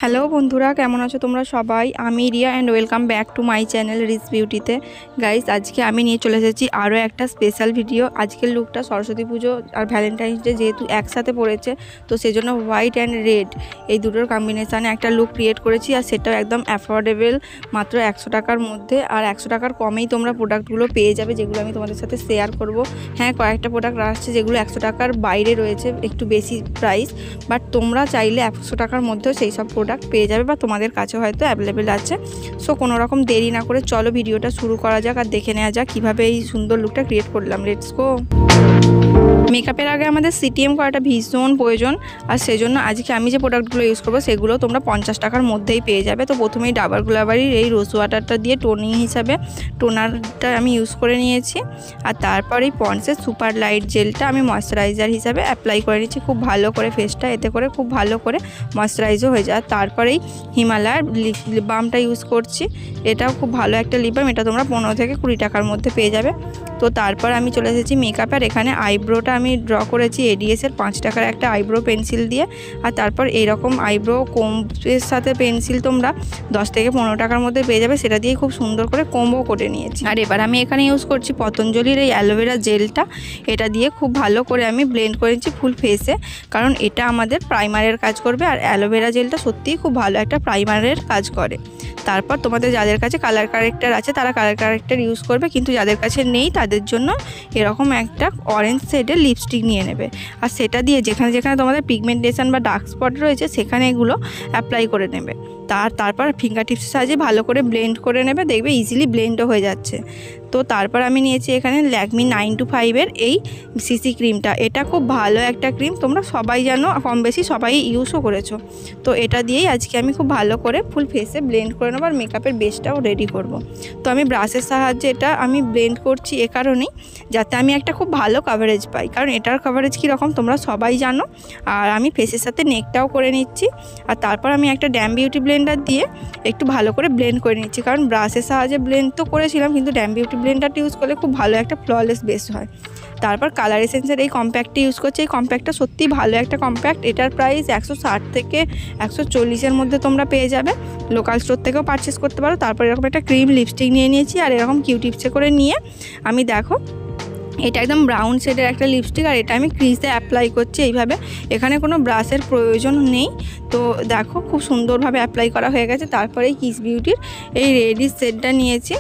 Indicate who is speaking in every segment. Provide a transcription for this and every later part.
Speaker 1: Hello বন্ধুরা, কেমন আছো তোমরা সবাই? আমি Riya and welcome back to my channel rich বিউটিতে। গাইস, আজকে আমি নিয়ে চলে এসেছি আরও একটা স্পেশাল ভিডিও। আজকের লুকটা সরস্বতী পুজো আর ভ্যালেন্টাইন্স ডে যেহেতু একসাথে পড়েছে, তো সেজন্য হোয়াইট অ্যান্ড রেড এই দুটোর কম্বিনেশানে একটা লুক ক্রিয়েট করেছি। আর সেটাও একদম অ্যাফোর্ডেবল, মাত্র 100 টাকার মধ্যে। আর 100 টাকার কমেই তোমরা প্রোডাক্টগুলো পেয়ে যাবে, যেগুলো আমি তোমাদের সাথে শেয়ার করব। হ্যাঁ, কয়েকটা প্রোডাক্ট আসছে যেগুলো 100 টাকার বাইরে রয়েছে, একটু বেশি প্রাইস, বাট তোমরা চাইলে 100 টাকার মধ্যেও সেই সব প্রোডাক্ট পেয়ে যাবে বা তোমাদের কাছে হয়তো অ্যাভেলেবেল আছে। সো কোনো রকম দেরি না করে চলো ভিডিওটা শুরু করা যাক আর দেখে নেওয়া যাক কীভাবে এই সুন্দর লুকটা ক্রিয়েট করলাম। Let's go. মেকআপের আগে আমাদের সিটিএম করাটা ভীষণ প্রয়োজন, আর সেজন্য আজকে আমি যে প্রোডাক্টগুলো ইউজ করবো সেগুলো তোমরা 50 টাকার মধ্যেই পেয়ে যাবে। তো প্রথমেই ডাবর গ্লাবারির এই রোজ ওয়াটারটা দিয়ে টোনিং হিসাবে টোনারটা আমি ইউজ করে নিয়েছি। আর তারপরেই পন্ডসের সুপার লাইট জেলটা আমি ময়শ্চারাইজার হিসাবে অ্যাপ্লাই করে নিচ্ছি খুব ভালো করে ফেসটা, এতে করে খুব ভালো করে ময়শ্চারাইজও হয়ে যায়। তারপরেই হিমালয়ার লিপ বামটা ইউজ করছি, এটাও খুব ভালো একটা লিপ বাম, এটা তোমরা 15 থেকে 20 টাকার মধ্যে পেয়ে যাবে। তো তারপর আমি চলে এসেছি মেকআপের। এখানে আইব্রোটা আমি ড্র করেছি এডিএসের 5 টাকার একটা আইব্রো পেন্সিল দিয়ে। আর তারপর এইরকম আইব্রো কোম্বের সাথে পেন্সিল তোমরা 10 থেকে 15 টাকার মধ্যে পেয়ে যাবে, সেটা দিয়ে খুব সুন্দর করে কোম্বও করে নিয়েছি। আর এবার আমি এখানে ইউজ করছি পতঞ্জলির এই অ্যালোভেরা জেলটা, এটা দিয়ে খুব ভালো করে আমি ব্লেন্ড করে নিচ্ছি ফুল ফেসে, কারণ এটা আমাদের প্রাইমারের কাজ করবে। আর অ্যালোভেরা জেলটা সত্যিই খুব ভালো একটা প্রাইমারের কাজ করে। তারপর তোমাদের যাদের কাছে কালার কারেক্টার আছে তারা কালার কারেক্টার ইউজ করবে, কিন্তু যাদের কাছে নেই তাদের জন্য এরকম একটা অরেঞ্জ শেডের লিপস্টিক নিয়ে নেবে। আর সেটা দিয়ে যেখানে যেখানে তোমাদের পিগমেন্টেশন বা ডার্ক স্পট রয়েছে সেখানে এগুলো অ্যাপ্লাই করে নেবে। তারপর ফিঙ্গার টিপসের সাহায্যে ভালো করে ব্লেন্ড করে নেবে, দেখবে ইজিলি ব্লেন্ডও হয়ে যাচ্ছে। তো তারপর আমি নিয়েছি এখানে ল্যাকমি 925-এর এই সিসি ক্রিমটা। এটা খুব ভালো একটা ক্রিম, তোমরা সবাই জানো, কম বেশি সবাই ইউজও করেছো। তো এটা দিয়েই আজকে আমি খুব ভালো করে ফুল ফেসে ব্লেন্ড করে নেবো আর মেকআপের বেসটাও রেডি করব। তো আমি ব্রাশের সাহায্যে এটা আমি ব্লেন্ড করছি এ কারণেই যাতে আমি একটা খুব ভালো কভারেজ পাই, কারণ এটার কভারেজ কীরকম তোমরা সবাই জানো। আর আমি ফেসের সাথে নেকটাও করে নিচ্ছি। আর তারপর আমি একটা ড্যাম বিউটি ব্লেন্ডার দিয়ে একটু ভালো করে ব্লেন্ড করে নিচ্ছি, কারণ ব্রাশের সাহায্যে ব্লেন্ড তো করেছিলাম, কিন্তু ড্যাম বিউটি ব্লেন্ডারটা ইউজ করলে খুব ভালো একটা ফ্ললেস বেস হয়। তারপর কালার এসেন্সের এই কম্প্যাক্টটি ইউজ করছি। এই কম্প্যাক্টটা সত্যিই ভালো একটা কম্প্যাক্ট, এটার প্রাইস 160 থেকে 140-এর মধ্যে তোমরা পেয়ে যাবে। লোকাল স্টোর থেকেও পারচেস করতে পারো। তারপর এরকম একটা ক্রিম লিপস্টিক নিয়ে নিয়েছি, আর এরকম কিউটিপসে করে নিয়ে আমি দেখো এটা একদম ব্রাউন শেডের একটা লিপস্টিক, আর এটা আমি ক্রিজে অ্যাপ্লাই করছি এইভাবে। এখানে কোনো ব্রাশের প্রয়োজন নেই। তো দেখো খুব সুন্দরভাবে অ্যাপ্লাই করা হয়ে গেছে। তারপরে কিস বিউটির এই রেডি শেডটা নিয়েছি।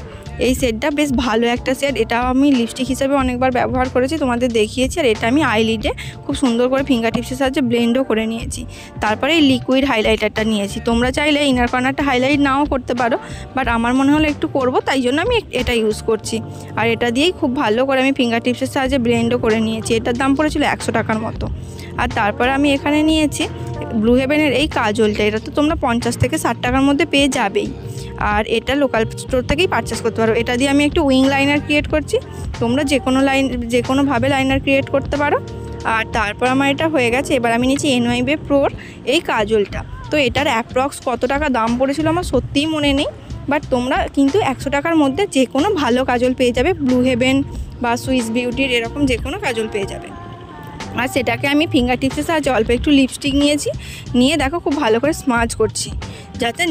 Speaker 1: এই শেডটা বেশ ভালো একটা শেড, এটাও আমি লিপস্টিক হিসেবে অনেকবার ব্যবহার করেছি, তোমাদের দেখিয়েছি। আর এটা আমি আইলিডে খুব সুন্দর করে ফিঙ্গার টিপসের সাহায্যে ব্লেন্ডও করে নিয়েছি। তারপরে এই লিকুইড হাইলাইটারটা নিয়েছি। তোমরা চাইলে ইনার কর্নারটা হাইলাইট নাও করতে পারো, বাট আমার মনে হলো একটু করবো, তাই জন্য আমি এটা ইউজ করছি। আর এটা দিয়েই খুব ভালো করে আমি ফিঙ্গার টিপসের সাহায্যে ব্লেন্ডও করে নিয়েছি। এটার দাম পড়েছিল 100 টাকার মতো। আর তারপরে আমি এখানে নিয়েছি ব্লু হেভেনের এই কাজলটা, এটা তো তোমরা 50 থেকে 60 টাকার মধ্যে পেয়ে যাবেই। আর এটা লোকাল স্টোর থেকেই পারচেস করতে পারো। এটা দিয়ে আমি একটু উইং লাইনার ক্রিয়েট করছি, তোমরা যে কোনোভাবে লাইনার ক্রিয়েট করতে পারো। আর তারপর আমার এটা হয়ে গেছে। এবার আমি নিয়েছি NYB প্রোর এই কাজলটা। তো এটার অ্যাপ্রক্স কত টাকা দাম পড়েছিল আমার সত্যিই মনে নেই, বাট তোমরা কিন্তু 100 টাকার মধ্যে যে কোনো ভালো কাজল পেয়ে যাবে। ব্লু হেভেন বা সুইস বিউটির এরকম যে কোনো কাজল পেয়ে যাবে। আর সেটাকে আমি ফিঙ্গার টিপসের সাহায্যে অল্প একটু লিপস্টিক নিয়েছি, নিয়ে দেখো খুব ভালো করে স্মাজ করছি, যাতে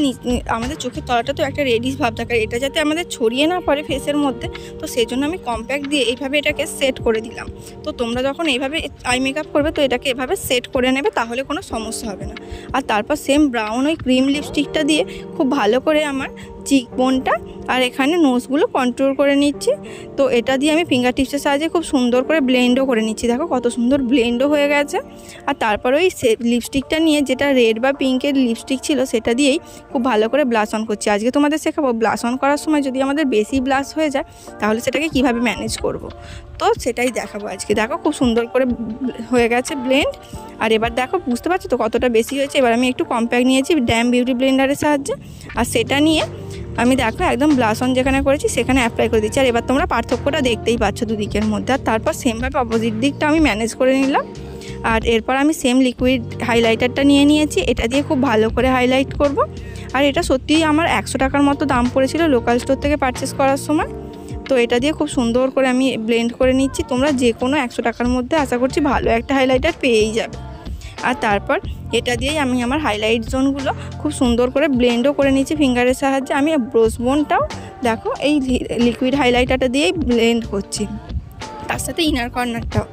Speaker 1: আমাদের চোখের তলাটা তো একটা রেডিশ ভাব থাকে, এটা যাতে আমাদের ছড়িয়ে না পড়ে ফেসের মধ্যে। তো সেই জন্য আমি কম্প্যাক্ট দিয়ে এইভাবে এটাকে সেট করে দিলাম। তো তোমরা যখন এইভাবে আই মেকআপ করবে তো এটাকে এভাবে সেট করে নেবে, তাহলে কোনো সমস্যা হবে না। আর তারপর সেম ব্রাউন ওই ক্রিম লিপস্টিকটা দিয়ে খুব ভালো করে আমার চিক বোনটা আর এখানে নোজগুলো কন্ট্রোল করে নিচ্ছি। তো এটা দিয়ে আমি ফিঙ্গার টিপসের সাহায্যে খুব সুন্দর করে ব্লেন্ডও করে নিচ্ছি, দেখো কত সুন্দর ব্লেন্ডও হয়ে গেছে। আর তারপর ওই লিপস্টিকটা নিয়ে, যেটা রেড বা পিঙ্কের লিপস্টিক ছিল, সেটা দিয়েই খুব ভালো করে ব্লাশ অন করছি। আজকে তোমাদের শেখাবো ব্লাশ অন করার সময় যদি আমাদের বেশি ব্লাশ হয়ে যায় তাহলে সেটাকে কিভাবে ম্যানেজ করব। তো সেটাই দেখাবো আজকে। দেখো খুব সুন্দর করে হয়ে গেছে ব্লেন্ড। আর এবার দেখো বুঝতে পারছো তো কতটা বেশি হয়েছে। এবার আমি একটু কম্প্যাক্ট নিয়েছি ড্যাম বিউটি ব্লেন্ডারের সাহায্যে, আর সেটা নিয়ে আমি দেখো একদম ব্লাশ অন যেখানে করেছি সেখানে অ্যাপ্লাই করে দিচ্ছি। আর এবার তোমরা পার্থক্যটা দেখতেই পাচ্ছ দুদিকের মধ্যে। আর তারপর সেমভাবে অপোজিট দিকটা আমি ম্যানেজ করে নিলাম। আর এরপর আমি সেম লিকুইড হাইলাইটারটা নিয়ে নিয়েছি, এটা দিয়ে খুব ভালো করে হাইলাইট করব। আর এটা সত্যিই আমার 100 টাকার মতো দাম পড়েছিল লোকাল স্টোর থেকে পারচেস করার সময়। তো এটা দিয়ে খুব সুন্দর করে আমি ব্লেন্ড করে নিচ্ছি। তোমরা যে কোনো 100 টাকার মধ্যে আশা করছি ভালো একটা হাইলাইটার পেয়েই যাবে। আর তারপর এটা দিয়েই আমি আমার হাইলাইট জোনগুলো খুব সুন্দর করে ব্লেন্ডও করে নিয়েছি ফিঙ্গারের সাহায্যে। আমি ব্রোস বোনটাও দেখো এই লিকুইড হাইলাইটারটা দিয়েই ব্লেন্ড করছি, তার সাথে ইনার কর্নারটাও।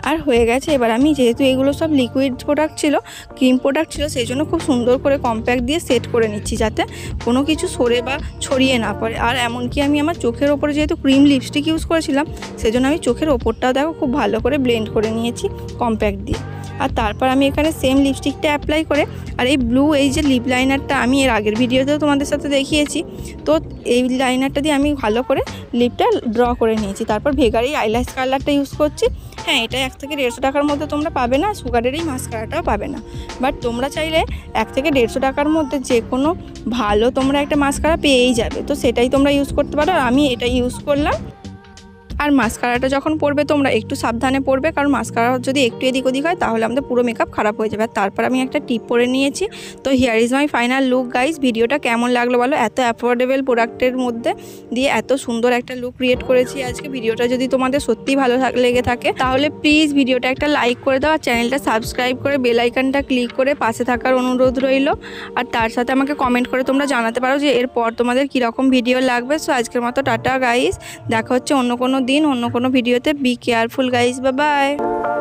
Speaker 1: আর হয়ে গেছে। এবার আমি যেহেতু এগুলো সব লিকুইড প্রোডাক্ট ছিল, ক্রিম প্রোডাক্ট ছিল, সেই জন্য খুব সুন্দর করে কম্প্যাক্ট দিয়ে সেট করে নিচ্ছি যাতে কোনো কিছু সরে বা ছড়িয়ে না পড়ে। আর এমনকি আমি আমার চোখের ওপরে যেহেতু ক্রিম লিপস্টিক ইউজ করেছিলাম, সেজন্য আমি চোখের ওপরটাও দেখো খুব ভালো করে ব্লেন্ড করে নিয়েছি কম্প্যাক্ট দিয়ে। আর তারপর আমি এখানে সেম লিপস্টিকটা অ্যাপ্লাই করে, আর এই ব্লু এই যে লিপ লাইনারটা আমি এর আগের ভিডিওতেও তোমাদের সাথে দেখিয়েছি, তো এই লাইনারটা দিয়ে আমি ভালো করে লিপটা ড্র করে নিয়েছি। তারপর ভেগার এই আইল্যাশ কালারটা ইউজ করছি। হ্যাঁ, এটা 1 থেকে 150 টাকার মধ্যে তোমরা পাবে না, সুগারের এই মাস্কারাটাও পাবে না, বাট তোমরা চাইলে 1 থেকে 150 টাকার মধ্যে যে কোনো ভালো তোমরা একটা মাস্কারা পেয়েই যাবে, তো সেটাই তোমরা ইউজ করতে পারো। আর আমি এটা ইউজ করলাম। আর মাস্কারাটা যখন পরবে তোমরা একটু সাবধানে পরবে, কারণ মাস্কারা যদি একটু এদিক ওদিক হয় তাহলে আমাদের পুরো মেকআপ খারাপ হয়ে যাবে। আর তারপর আমি একটা টিপ পরে নিয়েছি। তো here is my final look guys. ভিডিওটা কেমন লাগলো বলো? এত অ্যাফোর্ডেবল প্রোডাক্টের মধ্যে দিয়ে এত সুন্দর একটা লুক ক্রিয়েট করেছি আজকে। ভিডিওটা যদি তোমাদের সত্যিই ভালো লেগে থাকে তাহলে প্লিজ ভিডিওটা একটা লাইক করে দাও, আর চ্যানেলটা সাবস্ক্রাইব করে বেল আইকনটা ক্লিক করে পাশে থাকার অনুরোধ রইল। আর তার সাথে আমাকে কমেন্ট করে তোমরা জানাতে পারো যে এরপর তোমাদের কীরকম ভিডিও লাগবে। সো আজকের মতো টাটা গাইস, দেখা হচ্ছে অন্য কোনো দিন অন্য কোনো ভিডিওতে। Be careful guys, bye bye.